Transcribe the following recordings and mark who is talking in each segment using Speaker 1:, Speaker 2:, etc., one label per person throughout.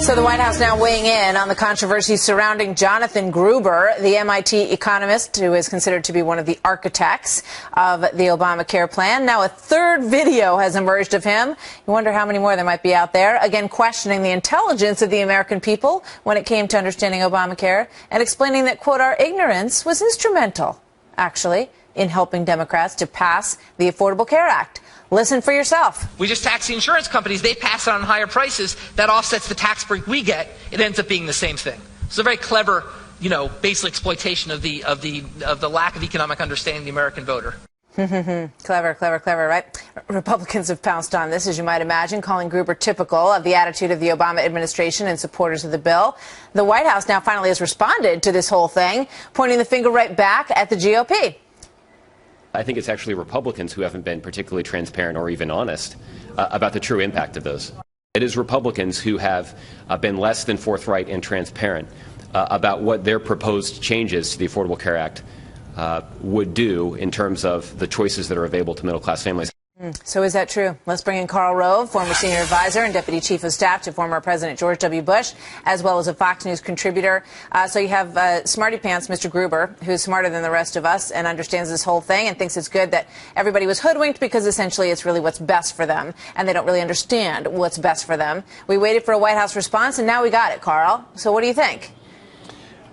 Speaker 1: So the White House now weighing in on the controversy surrounding Jonathan Gruber, the MIT economist who is considered to be one of the architects of the Obamacare plan. Now a third video has emerged of him. You wonder how many more there might be out there. Again, questioning the intelligence of the American people when it came to understanding Obamacare and explaining that, quote, our ignorance was instrumental, actually, in helping Democrats to pass the Affordable Care Act. Listen for yourself.
Speaker 2: We just tax the insurance companies. They pass it on higher prices. That offsets the tax break we get. It ends up being the same thing. It's a very clever, basic exploitation of the lack of economic understanding of the American voter.
Speaker 1: Clever, right? Republicans have pounced on this, as you might imagine, calling Gruber typical of the attitude of the Obama administration and supporters of the bill. The White House now finally has responded to this whole thing, pointing the finger right back at the GOP.
Speaker 3: I think it's actually Republicans who haven't been particularly transparent or even honest about the true impact of those. It is Republicans who have been less than forthright and transparent about what their proposed changes to the Affordable Care Act would do in terms of the choices that are available to middle-class families.
Speaker 1: So is that true? Let's bring in Karl Rove, former senior advisor and deputy chief of staff to former President George W. Bush, as well as a Fox News contributor. So you have Smarty Pants, Mr. Gruber, who's smarter than the rest of us and understands this whole thing and thinks it's good that everybody was hoodwinked because essentially it's really what's best for them, and they don't really understand what's best for them. We waited for a White House response, and now we got it, Karl. So what do you think?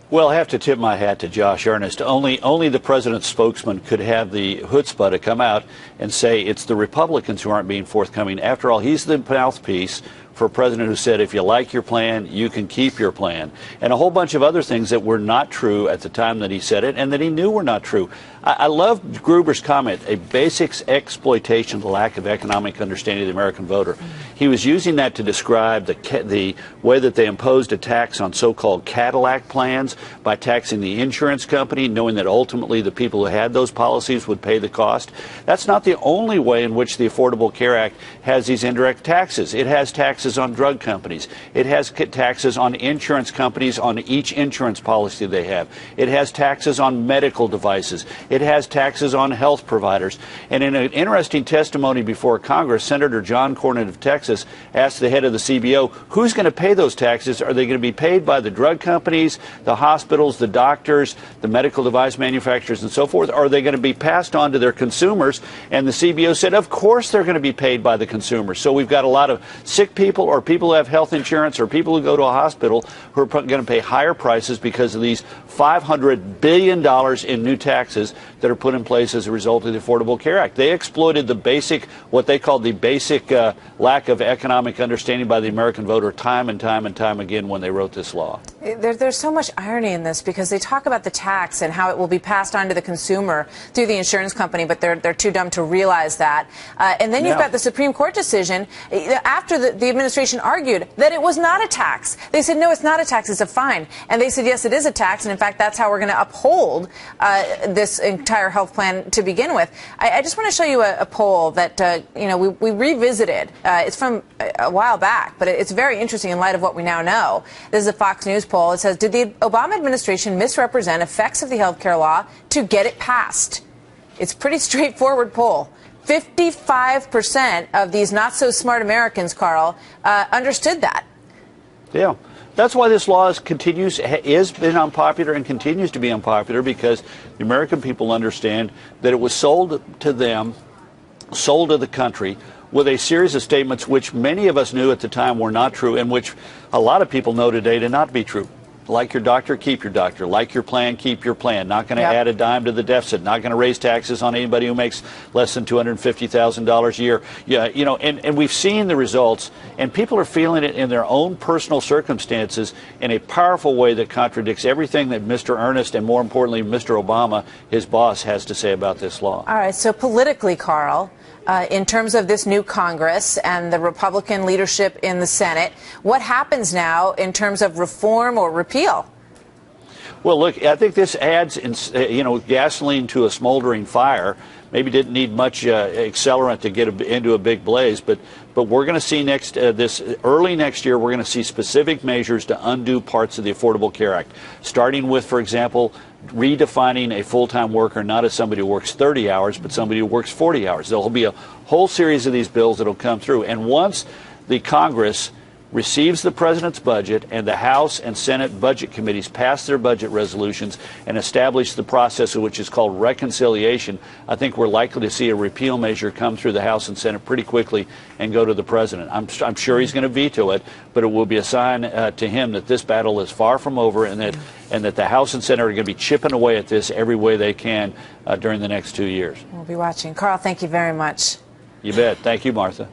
Speaker 4: Well, I have to tip my hat to Josh Earnest. Only the president's spokesman could have the chutzpah to come out and say it's the Republicans who aren't being forthcoming. After all, he's the mouthpiece for a president who said if you like your plan, you can keep your plan. And a whole bunch of other things that were not true at the time that he said it and that he knew were not true. I love Gruber's comment, a basic exploitation of the lack of economic understanding of the American voter. He was using that to describe the way that they imposed a tax on so-called Cadillac plans by taxing the insurance company, knowing that ultimately the people who had those policies would pay the cost. That's not the only way in which the Affordable Care Act has these indirect taxes. It has taxes on drug companies. It has taxes on insurance companies on each insurance policy they have. It has taxes on medical devices. It has taxes on health providers. And in an interesting testimony before Congress, Senator John Cornyn of Texas asked the head of the CBO, who's going to pay those taxes? Are they going to be paid by the drug companies, the hospitals, the doctors, the medical device manufacturers, and so forth? Or are they going to be passed on to their consumers? And the CBO said, of course they're going to be paid by the consumers. So we've got a lot of sick people or people who have health insurance or people who go to a hospital who are going to pay higher prices because of these $500 billion in new taxes that are put in place as a result of the Affordable Care Act. They exploited the basic, what they called the basic lack of economic understanding by the American voter time and time and time again when they wrote this law.
Speaker 1: There's so much irony in this because they talk about the tax and how it will be passed on to the consumer through the insurance company, but they're too dumb to realize that. And then you've got the Supreme Court decision after the administration argued that it was not a tax. They said, no, it's not a tax, it's a fine. And they said, yes, it is a tax. And in fact, that's how we're going to uphold this entire health plan to begin with. I just want to show you a poll that, we revisited. It's from a while back, but it's very interesting in light of what we now know. This is a Fox News poll. It says, did the Obama administration misrepresent effects of the health care law to get it passed? It's a pretty straightforward poll. 55% of these not-so-smart Americans, Karl, understood that.
Speaker 4: Yeah. That's why this law is been unpopular and continues to be unpopular, because the American people understand that it was sold to them, sold to the country, with a series of statements which many of us knew at the time were not true and which a lot of people know today to not be true. Like your doctor, keep your doctor. Like your plan, keep your plan. Not going to add a dime to the deficit. Not going to raise taxes on anybody who makes less than $250,000 a year. Yeah, and we've seen the results, and people are feeling it in their own personal circumstances in a powerful way that contradicts everything that Mr. Earnest and, more importantly, Mr. Obama, his boss, has to say about this law.
Speaker 1: All right, so politically, Karl, in terms of this new Congress and the Republican leadership in the Senate, what happens now in terms of reform or repeal?
Speaker 4: Well, look, I think this adds, gasoline to a smoldering fire. Maybe didn't need much accelerant to get into a big blaze, but we're going to see early next year, we're going to see specific measures to undo parts of the Affordable Care Act, starting with, for example, redefining a full-time worker not as somebody who works 30 hours, but somebody who works 40 hours. There will be a whole series of these bills that will come through, and once the Congress receives the president's budget and the House and Senate budget committees pass their budget resolutions and establish the process which is called reconciliation, I think we're likely to see a repeal measure come through the House and Senate pretty quickly and go to the president. I'm sure he's going to veto it, but it will be a sign to him that this battle is far from over and that the House and Senate are going to be chipping away at this every way they can during the next 2 years.
Speaker 1: We'll be watching. Carl, thank you very much.
Speaker 4: You bet. Thank you, Martha.